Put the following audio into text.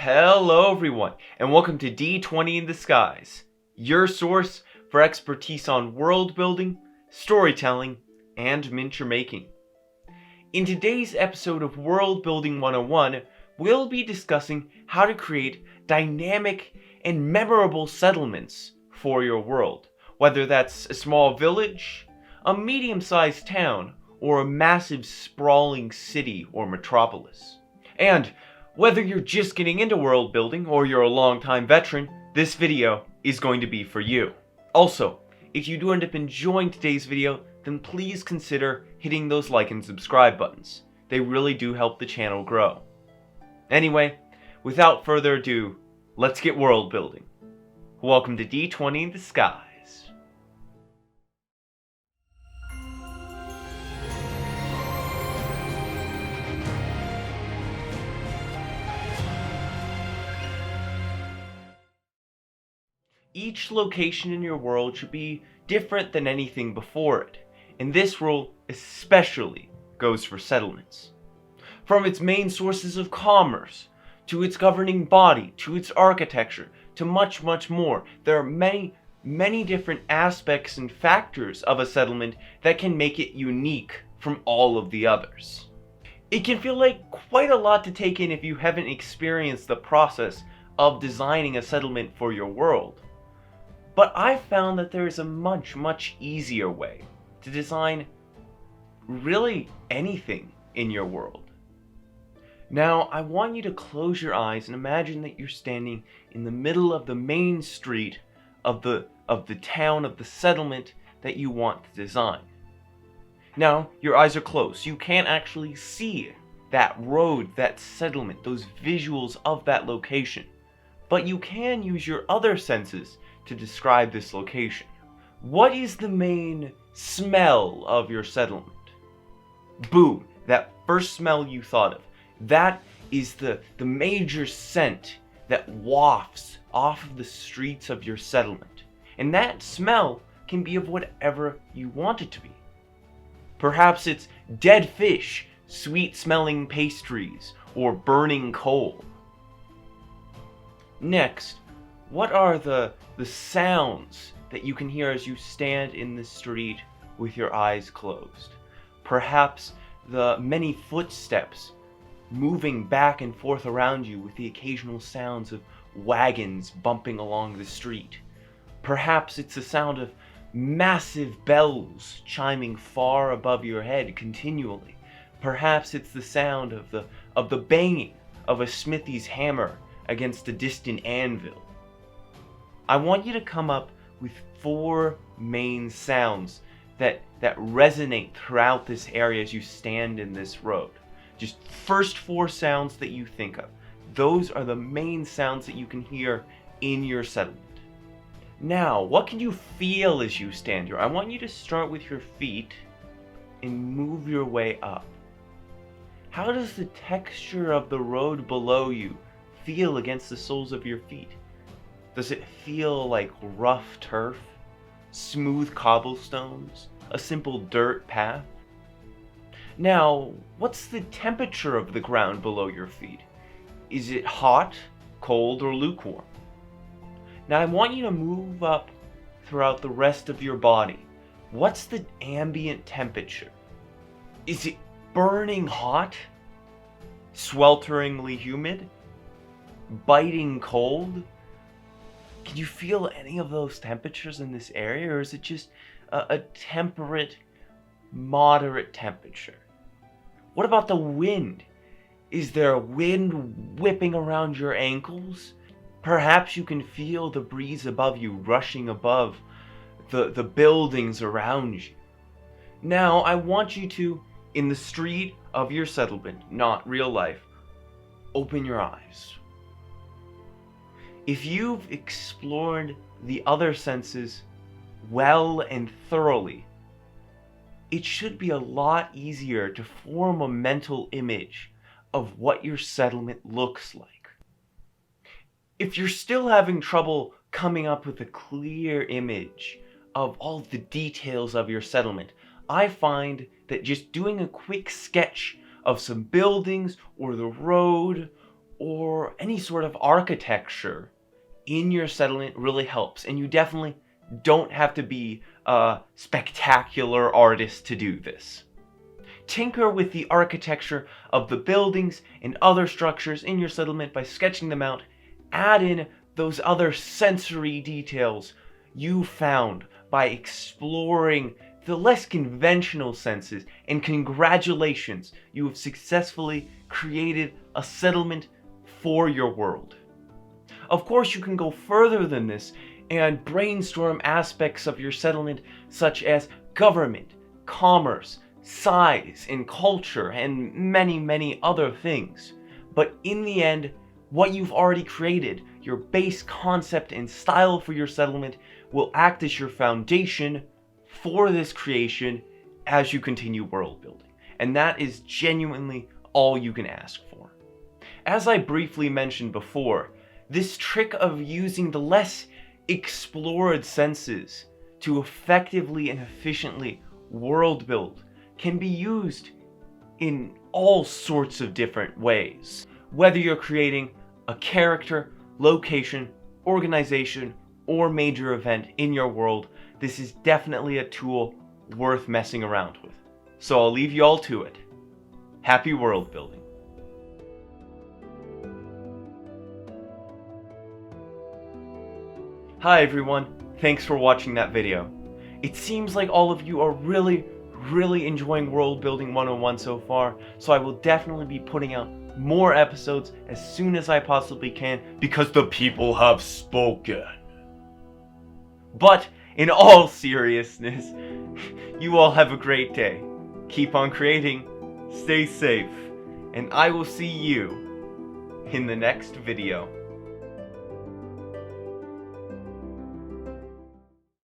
Hello everyone, and welcome to D20 in the Skies, your source for expertise on world building, storytelling, and miniature making. In today's episode of World Building 101, we'll be discussing how to create dynamic and memorable settlements for your world, whether that's a small village, a medium-sized town, or a massive sprawling city or metropolis. And whether you're just getting into world building or you're a long-time veteran, this video is going to be for you. Also, if you do end up enjoying today's video, then please consider hitting those like and subscribe buttons. They really do help the channel grow. Anyway, without further ado, let's get world building. Welcome to D20 in the Skies. Each location in your world should be different than anything before it, and this rule especially goes for settlements. From its main sources of commerce, to its governing body, to its architecture, to much more, there are many different aspects and factors of a settlement that can make it unique from all of the others. It can feel like quite a lot to take in if you haven't experienced the process of designing a settlement for your world. But I've found that there is a much easier way to design really anything in your world. Now, I want you to close your eyes and imagine that you're standing in the middle of the main street of the town, of the settlement that you want to design. Now, your eyes are closed. You can't actually see that road, that settlement, those visuals of that location. But you can use your other senses to describe this location. What is the main smell of your settlement? Boom, that first smell you thought of. That is the major scent that wafts off of the streets of your settlement. And that smell can be of whatever you want it to be. Perhaps it's dead fish, sweet smelling pastries, or burning coal. Next, what are the sounds that you can hear as you stand in the street with your eyes closed? Perhaps the many footsteps moving back and forth around you with the occasional sounds of wagons bumping along the street. Perhaps it's the sound of massive bells chiming far above your head continually. Perhaps it's the sound of the banging of a smithy's hammer against a distant anvil. I want you to come up with 4 main sounds that resonate throughout this area as you stand in this road. Just first 4 sounds that you think of. Those are the main sounds that you can hear in your settlement. Now, what can you feel as you stand here? I want you to start with your feet and move your way up. How does the texture of the road below you feel against the soles of your feet? Does it feel like rough turf, smooth cobblestones, a simple dirt path? Now, what's the temperature of the ground below your feet? Is it hot, cold, or lukewarm? Now I want you to move up throughout the rest of your body. What's the ambient temperature? Is it burning hot? Swelteringly humid? Biting cold? Can you feel any of those temperatures in this area, or is it just a temperate, moderate temperature? What about the wind? Is there a wind whipping around your ankles? Perhaps you can feel the breeze above you rushing above the buildings around you. Now, I want you to, in the street of your settlement, not real life, open your eyes. If you've explored the other senses well and thoroughly, it should be a lot easier to form a mental image of what your settlement looks like. If you're still having trouble coming up with a clear image of all the details of your settlement, I find that just doing a quick sketch of some buildings or the road or any sort of architecture in your settlement really helps, and you definitely don't have to be a spectacular artist to do this. Tinker with the architecture of the buildings and other structures in your settlement by sketching them out. Add in those other sensory details you found by exploring the less conventional senses, and congratulations, you have successfully created a settlement for your world. Of course, you can go further than this and brainstorm aspects of your settlement such as government, commerce, size, and culture, and many other things. But in the end, what you've already created, your base concept and style for your settlement, will act as your foundation for this creation as you continue world building. And that is genuinely all you can ask for. As I briefly mentioned before, this trick of using the less explored senses to effectively and efficiently world build can be used in all sorts of different ways. Whether you're creating a character, location, organization, or major event in your world, this is definitely a tool worth messing around with. So I'll leave you all to it. Happy world building. Hi everyone, thanks for watching that video. It seems like all of you are really enjoying World Building 101 so far, so I will definitely be putting out more episodes as soon as I possibly can, because the people have spoken. But in all seriousness, you all have a great day. Keep on creating, stay safe, and I will see you in the next video.